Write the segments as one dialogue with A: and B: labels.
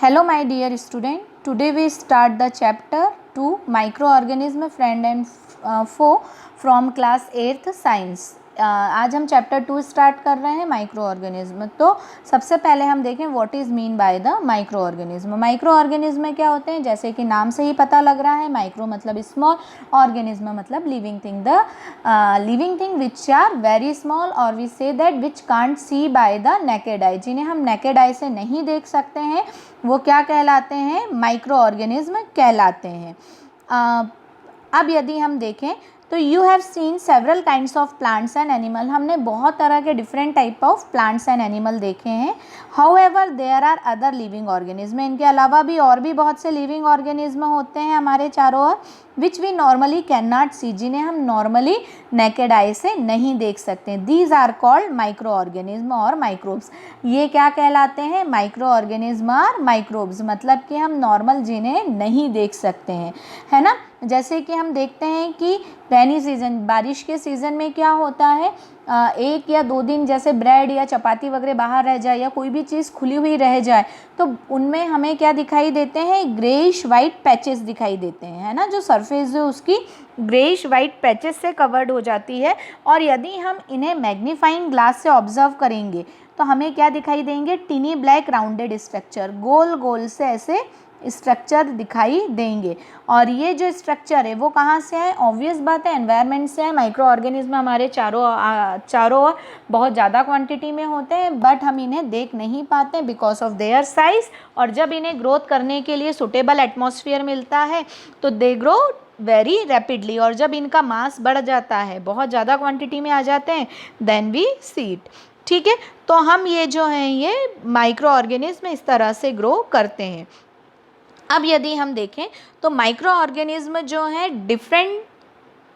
A: Hello my dear student, today we start the chapter 2 microorganism friend and foe from class 8th science। आज हम chapter 2 start कर रहे हैं micro organism. तो सबसे पहले हम देखें what is mean by the micro organism. Micro organism में क्या होते हैं, जैसे कि नाम से ही पता लग रहा है, माइक्रो मतलब स्मॉल, ऑर्गेनिज्म मतलब living thing. The living thing which are very small और we say that which can't see by the naked eye, जिन्हें हम नेकेड आई से नहीं देख सकते हैं वो क्या कहलाते हैं, माइक्रो ऑर्गेनिज्म कहलाते हैं। अब यदि हम देखें तो you have seen several kinds of plants and animal, हमने बहुत तरह के different type of plants and animal देखे हैं। However there are other living organism, इनके अलावा भी और भी बहुत से लिविंग ऑर्गेनिज्म होते हैं हमारे चारों ओर, which we normally can not see, जिन्हें हम नॉर्मली नेकेड आई से नहीं देख सकते। These are called micro organism और माइक्रोब्स। ये क्या कहलाते हैं, माइक्रो ऑर्गेनिज्म और माइक्रोब्स, मतलब कि हम नॉर्मल जिन्हें नहीं देख सकते हैं, है ना। जैसे कि हम देखते हैं कि रेनी सीज़न, बारिश के सीज़न में क्या होता है, एक या दो दिन जैसे ब्रेड या चपाती वगैरह बाहर रह जाए या कोई भी चीज़ खुली हुई रह जाए तो उनमें हमें क्या दिखाई देते हैं, ग्रेइश वाइट पैचेस दिखाई देते हैं, है ना। जो सरफेस है उसकी ग्रेइश वाइट पैचेस से कवर्ड हो जाती है। और यदि हम इन्हें मैग्नीफाइंग ग्लास से ऑब्जर्व करेंगे तो हमें क्या दिखाई देंगे, टिनी ब्लैक राउंडेड स्ट्रक्चर, गोल गोल से ऐसे स्ट्रक्चर दिखाई देंगे। और ये जो स्ट्रक्चर है वो कहाँ से है, ऑब्वियस बात है एनवायरनमेंट से है। माइक्रो ऑर्गेनिज्म हमारे चारों ओर बहुत ज़्यादा क्वांटिटी में होते हैं, बट हम इन्हें देख नहीं पाते बिकॉज ऑफ देयर साइज। और जब इन्हें ग्रोथ करने के लिए सुटेबल एटमॉस्फेयर मिलता है तो दे ग्रो वेरी रैपिडली, और जब इनका मास बढ़ जाता है, बहुत ज़्यादा क्वांटिटी में आ जाते हैं, देन वी सी इट। ठीक है, तो हम ये जो हैं ये माइक्रो ऑर्गेनिज्म इस तरह से ग्रो करते हैं। अब यदि हम देखें तो माइक्रो ऑर्गेनिज्म जो है डिफरेंट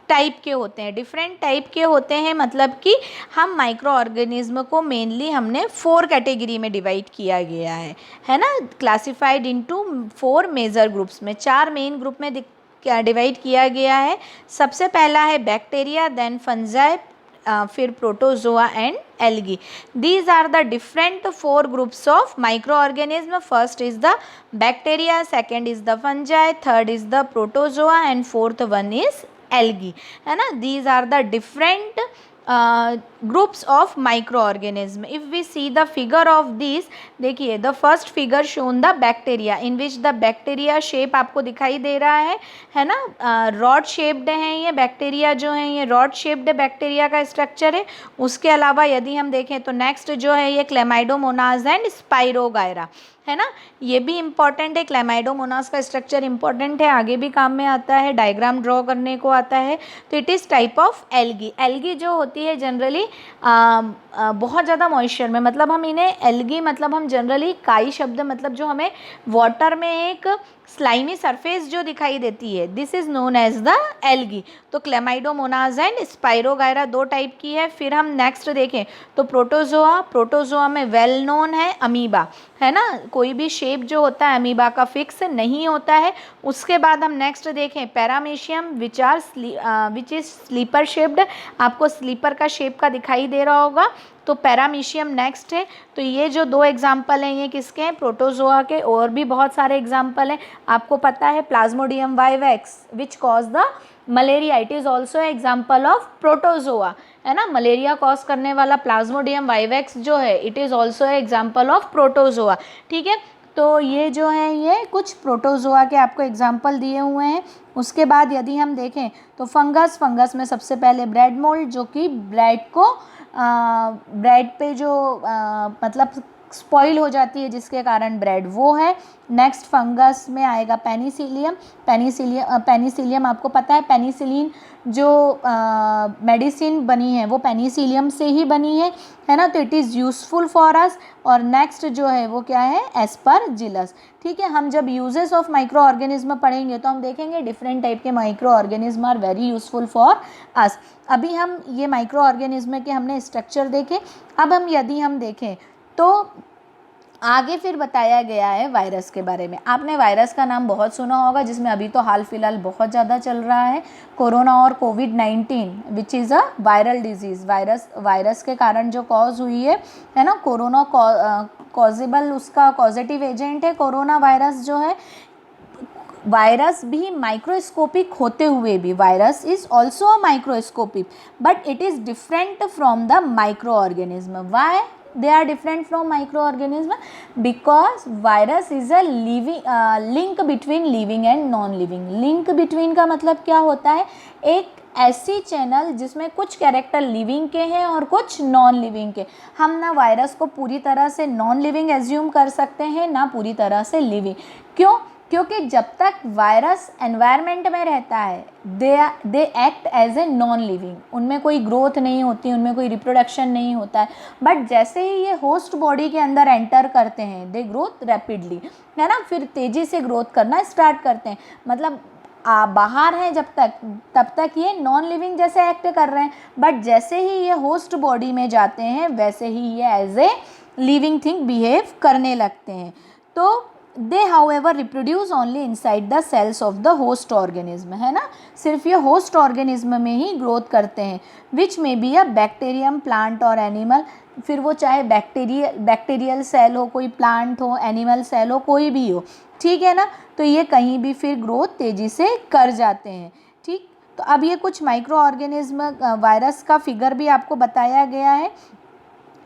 A: टाइप के होते हैं। डिफरेंट टाइप के होते हैं मतलब कि हम माइक्रो ऑर्गेनिज्म को मेनली हमने 4 कैटेगरी में डिवाइड किया गया है ना। क्लासिफाइड इनटू 4 मेजर ग्रुप्स में, 4 मेन ग्रुप में डिवाइड किया गया है। सबसे पहला है बैक्टीरिया, देन फंजाई, फिर protozoa and algae. These are the different 4 groups of microorganism. First is the bacteria, second is the fungi, third is the protozoa and fourth one is algae, है ना। These are the different groups of microorganism. If we see the figure of these, देखिए the first figure shown the bacteria in which the bacteria shape आपको दिखाई दे रहा है ना। Rod shaped हैं ये बैक्टीरिया जो हैं, ये रॉड शेप्ड बैक्टीरिया का स्ट्रक्चर है। उसके अलावा यदि हम देखें तो नेक्स्ट जो है ये क्लेमाइडोमोनास एंड स्पाइरोगायरा, है ना। ये भी इम्पॉर्टेंट है, क्लेमाइडोमोनास का स्ट्रक्चर इम्पॉर्टेंट है, आगे भी काम में आता है, डायग्राम ड्रॉ करने को आता है। तो it is type of algae. Algae जो होती है जनरली बहुत ज़्यादा मॉइस्चर में, मतलब हम इन्हें एल्गी मतलब हम जनरली काई शब्द मतलब जो हमें वाटर में एक स्लाइमी सरफेस जो दिखाई देती है, this is known as the algae. तो क्लेमाइडोमोनास एंड स्पाइरोगायरा 2 टाइप की है। फिर हम नेक्स्ट देखें तो प्रोटोजोआ, प्रोटोजोआ में वेल नोन है अमीबा, है ना। कोई भी शेप जो होता है अमीबा का फिक्स नहीं होता है। उसके बाद हम नेक्स्ट देखें paramecium which is slipper shaped, आपको स्लीपर का शेप का दिखाई दे रहा होगा, तो पैरामीशियम नेक्स्ट है। तो ये जो 2 एग्जाम्पल हैं ये किसके हैं, प्रोटोजोआ के। और भी बहुत सारे एग्जाम्पल हैं, आपको पता है Plasmodium vivax which cause the malaria, it is also example of protozoa, है ना। मलेरिया कॉज करने वाला प्लाज्मोडियम वाइवेक्स जो है it is also example of protozoa. ठीक है, तो ये जो है ये कुछ प्रोटोजोआ के आपको एग्जाम्पल दिए हुए हैं। उसके बाद यदि हम देखें तो फंगस में सबसे पहले ब्रेड मोल्ड, जो कि ब्रेड पे जो मतलब स्पॉइल हो जाती है जिसके कारण ब्रेड वो है। नेक्स्ट फंगस में आएगा पेनिसिलियम। पेनिसिलियम आपको पता है, पेनिसिलिन जो मेडिसिन बनी है वो पेनिसिलियम से ही बनी है ना। तो इट इज़ यूज़फुल फॉर अस। और नेक्स्ट जो है वो क्या है, एस्परजिलस। ठीक है, हम जब यूजेस ऑफ माइक्रो ऑर्गेनिज्म पढ़ेंगे तो हम देखेंगे डिफरेंट टाइप के micro organism are very useful for us. अभी हम ये माइक्रो ऑर्गेनिज्म के हमने स्ट्रक्चर देखे। अब हम यदि हम देखें तो आगे फिर बताया गया है वायरस के बारे में। आपने वायरस का नाम बहुत सुना होगा, जिसमें अभी तो हाल फिलहाल बहुत ज़्यादा चल रहा है कोरोना और कोविड-19 which is a viral disease. Virus के कारण जो कॉज हुई है ना, कोरोना कॉजेबल, उसका पॉजिटिव एजेंट है कोरोना वायरस जो है। वायरस भी माइक्रोस्कोपिक होते हुए भी, virus is also a microscopic but it is different from the micro organism. Why they are different from microorganism? Because virus is a living link between living and non living। link between का मतलब क्या होता है? एक ऐसी channel जिसमें कुछ character living के हैं और कुछ नॉन लिविंग के। हम ना वायरस को पूरी तरह से नॉन लिविंग एज्यूम कर सकते हैं, ना पूरी तरह से लिविंग। क्यों? क्योंकि जब तक वायरस एनवायरनमेंट में रहता है they act as a non living, उनमें कोई ग्रोथ नहीं होती, उनमें कोई रिप्रोडक्शन नहीं होता है। बट जैसे ही ये होस्ट बॉडी के अंदर एंटर करते हैं दे ग्रोथ रैपिडली, है ना, फिर तेज़ी से ग्रोथ करना स्टार्ट करते हैं। मतलब बाहर हैं जब तक, तब तक ये नॉन लिविंग जैसे एक्ट कर रहे हैं, बट जैसे ही ये होस्ट बॉडी में जाते हैं वैसे ही ये as a living thing behave करने लगते हैं। तो they however reproduce only inside the cells of the host organism, है ना, सिर्फ ये होस्ट ऑर्गेनिज्म में ही ग्रोथ करते हैं। विच में बी अ बैक्टीरियम, प्लांट और एनिमल। फिर वो चाहे बैक्टीरियल सेल हो, कोई प्लांट हो, एनिमल सेल हो, कोई भी हो, ठीक है ना। तो ये कहीं भी फिर ग्रोथ तेज़ी से कर जाते हैं, ठीक। तो अब ये कुछ माइक्रो ऑर्गेनिज्म वायरस का फिगर भी आपको बताया गया है।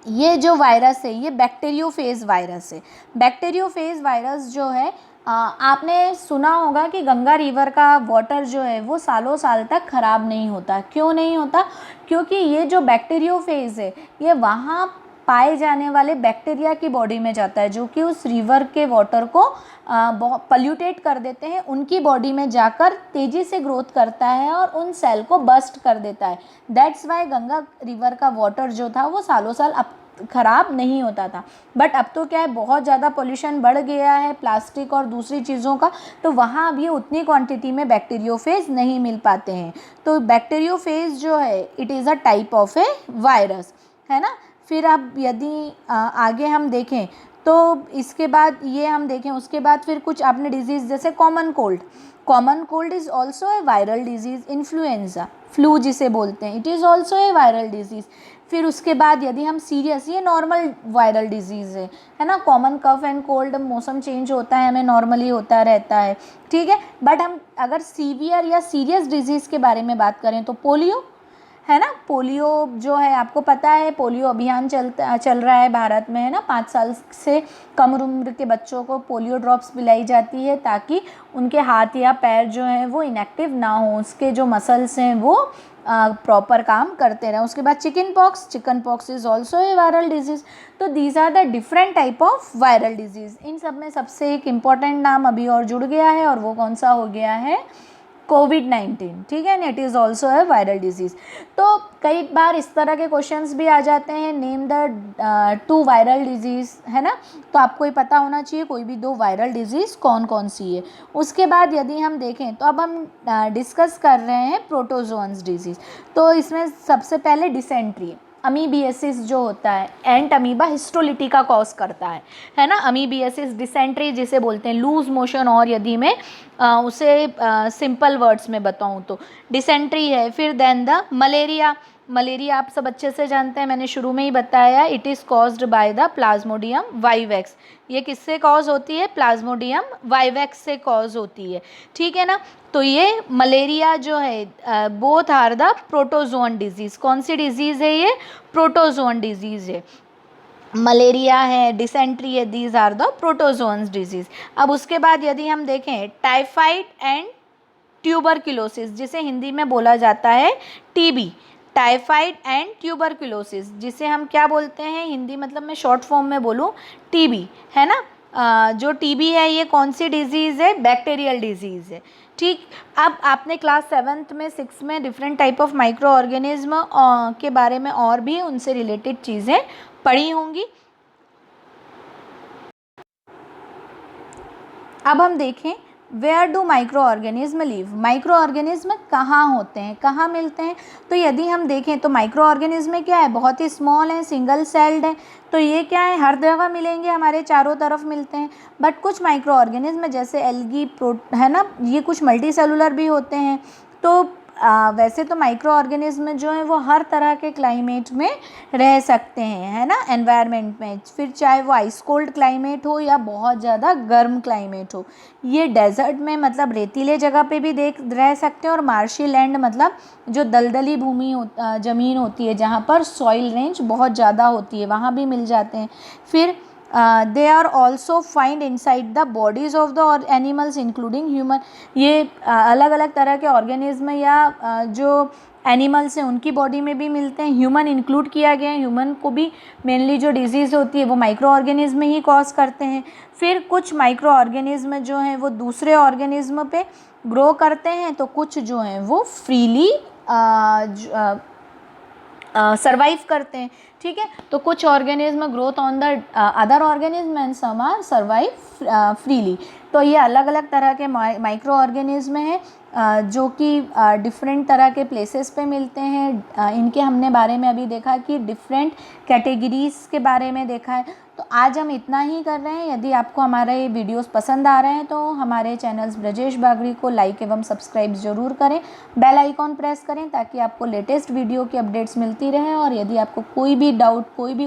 A: ये जो वायरस है ये बैक्टीरियोफेज वायरस है। बैक्टीरियोफेज वायरस जो है, आपने सुना होगा कि गंगा रिवर का वाटर जो है वो सालों साल तक ख़राब नहीं होता। क्यों नहीं होता? क्योंकि ये जो बैक्टीरियोफेज है ये वहाँ पाए जाने वाले बैक्टीरिया की बॉडी में जाता है, जो कि उस रिवर के वाटर को बहुत पल्यूटेट कर देते हैं, उनकी बॉडी में जाकर तेज़ी से ग्रोथ करता है और उन सेल को बस्ट कर देता है। दैट्स वाई गंगा रिवर का वाटर जो था वो सालों साल अब ख़राब नहीं होता था। बट अब तो क्या है, बहुत ज़्यादा पोल्यूशन बढ़ गया है प्लास्टिक और दूसरी चीज़ों का, तो वहाँ अब ये उतनी क्वांटिटी में बैक्टीरियोफेज नहीं मिल पाते हैं। तो बैक्टीरियोफेज जो है it is a type of A virus, है ना। फिर अब यदि आगे हम देखें तो इसके बाद ये हम देखें, उसके बाद फिर कुछ आपने डिजीज़ जैसे common cold is also a viral disease. Influenza, flu जिसे बोलते हैं, it is also a viral disease. फिर उसके बाद यदि हम सीरियस, ये नॉर्मल वायरल डिजीज़ है ना। कॉमन कफ एंड कोल्ड, मौसम चेंज होता है हमें नॉर्मली होता रहता है, ठीक है। बट हम अगर सीवियर या सीरियस डिजीज़ के बारे में बात करें तो पोलियो, है ना। पोलियो जो है आपको पता है, पोलियो अभियान चल रहा है भारत में, है ना। 5 साल से कम उम्र के बच्चों को पोलियो ड्रॉप्स पिलाई जाती है ताकि उनके हाथ या पैर जो हैं वो इनएक्टिव ना हो, उसके जो मसल्स हैं वो प्रॉपर काम करते रहें। उसके बाद chicken pox is also a viral disease. तो these are the different type of viral disease. इन सब में सबसे एक इम्पॉर्टेंट नाम अभी और जुड़ गया है और वो कौन सा हो गया है? कोविड-19, ठीक है ना। इट इज़ ऑल्सो है वायरल डिजीज़। तो कई बार इस तरह के क्वेश्चंस भी आ जाते हैं, नेम द 2 वायरल डिजीज़, है ना। तो आपको ही पता होना चाहिए कोई भी 2 वायरल डिजीज़ कौन कौन सी है। उसके बाद यदि हम देखें तो अब हम डिस्कस कर रहे हैं प्रोटोजोअन्स डिजीज़। तो इसमें सबसे पहले डिसेंट्री, अमीबियासिस जो होता है, एंट अमीबा हिस्टोलिटी का कॉज करता है ना। अमीबियासिस, डिसेंट्री जिसे बोलते हैं लूज मोशन, और यदि मैं उसे सिंपल वर्ड्स में बताऊं तो डिसेंट्री है। फिर देन द मलेरिया आप सब अच्छे से जानते हैं, मैंने शुरू में ही बताया, it is caused by the Plasmodium vivax. ये किससे कॉज होती है? प्लाज्मोडियम वाइवेक्स से कॉज होती है, ठीक है ना। तो ये मलेरिया जो है both are the protozoan disease. कौन सी डिजीज़ है ये? प्रोटोजोअन डिजीज़ है। मलेरिया है, डिसेंट्री है, these are the protozoans disease. अब उसके बाद यदि हम देखें टाइफाइड एंड ट्यूबरक्लोसिस, जिसे हिंदी में बोला जाता है टीबी। टाइफाइड एंड ट्यूबरक्लोसिस जिसे हम क्या बोलते हैं हिंदी, मतलब मैं शॉर्ट फॉर्म में बोलूँ टीबी, है ना। जो टीबी है ये कौन सी डिजीज़ है? बैक्टीरियल डिजीज़ है, ठीक। अब आपने क्लास 7th में 6th में different type of micro organism के बारे में और भी उनसे रिलेटेड चीज़ें पढ़ी होंगी। अब हम देखें where do micro organism live, micro organism कहाँ होते हैं, कहाँ मिलते हैं। तो यदि हम देखें तो माइक्रो ऑर्गेनिज्म क्या है, बहुत ही स्मॉल है, सिंगल सेल्ड है, तो ये क्या है, हर जगह मिलेंगे, हमारे चारों तरफ मिलते हैं। बट कुछ माइक्रो ऑर्गेनिज्म जैसे एल्गी है ना, ये कुछ मल्टी सेलुलर भी होते हैं। तो वैसे तो माइक्रो ऑर्गेनिज्म जो है वो हर तरह के क्लाइमेट में रह सकते हैं, है ना, एनवायरनमेंट में, फिर चाहे वो आइस कोल्ड क्लाइमेट हो या बहुत ज़्यादा गर्म क्लाइमेट हो। ये डेजर्ट में मतलब रेतीले जगह पे भी रह सकते हैं, और मार्शी लैंड मतलब जो दलदली ज़मीन होती है जहाँ पर सॉइल रेंज बहुत ज़्यादा होती है, वहाँ भी मिल जाते हैं। फिर they are also find inside the bodies of the animals including human. ये अलग अलग तरह के ऑर्गेनिज्म या जो एनिमल्स हैं उनकी बॉडी में भी मिलते हैं, ह्यूमन इंक्लूड किया गया है। ह्यूमन को भी मेनली जो डिजीज़ होती है वो माइक्रो ऑर्गेनिज्म ही कॉज करते हैं। फिर कुछ माइक्रो ऑर्गेनिज्म जो हैं वो दूसरे ऑर्गेनिज्म पे ग्रो करते हैं, तो कुछ जो हैं वो फ्रीली सर्वाइव करते हैं, ठीक है। तो कुछ organism growth on the other organism and some are survive freely. तो ये अलग अलग तरह के माइक्रो ऑर्गेनिज्म हैं जो कि डिफरेंट तरह के प्लेसेस पे मिलते हैं। इनके हमने बारे में अभी देखा कि डिफरेंट कैटेगरीज़ के बारे में देखा है। तो आज हम इतना ही कर रहे हैं। यदि आपको हमारे ये वीडियोस पसंद आ रहे हैं तो हमारे चैनल्स ब्रजेश बागड़ी को लाइक एवं सब्सक्राइब ज़रूर करें, बेल आइकॉन प्रेस करें ताकि आपको लेटेस्ट वीडियो की अपडेट्स मिलती रहे। और यदि आपको कोई भी डाउट, कोई भी